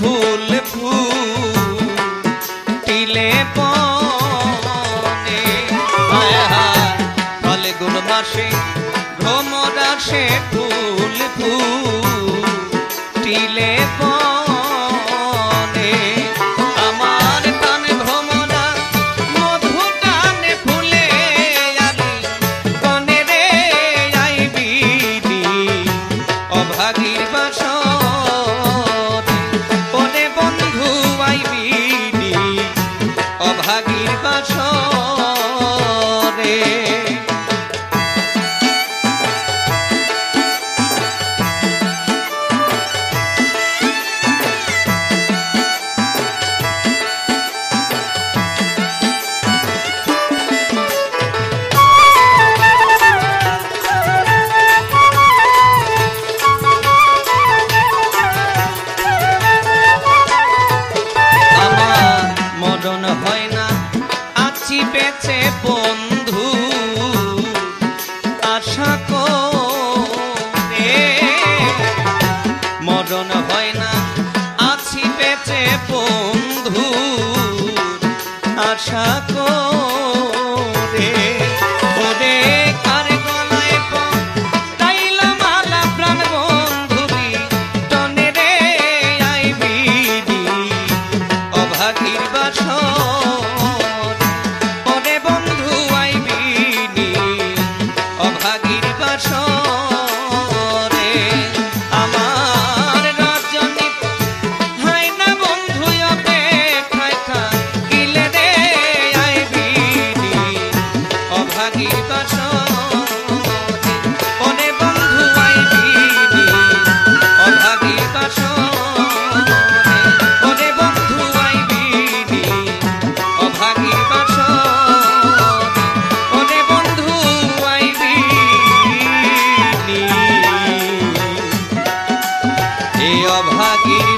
ফুল ফুটিলে বনে ফাল্গুন মাসে ভ্রমর আসে ফুল ফুটিলে বনে আমার টানে ভ্রমরা মধু টানে ফুলে আলি বনে রে আইবি অভাগীর বাসর বনে বন্ধু আইবি অভাগীর বাসরে হয় না আছি বেঁচে বন্ধু আশা করে মরণ হয় না আছি বেঁচে বন্ধু আশা করে ওরে কার গলায় পরাইল মালা প্রাণ বন্ধুরি টনে রে আইবি অভাগীর বাসর ওরে বন্ধু আইবি অভাগীর বাসরে আমার রজনী হয় না বন্ধু অপেক্ষায় থাকিলে রে আইবি অভাগীর বাসরে ওরে বন্ধু আইবি অভাগীর বাসরে ওরে বন্ধু আইবি অভাগীর বাসরে ওরে বন্ধু আইবি এ অভাগীর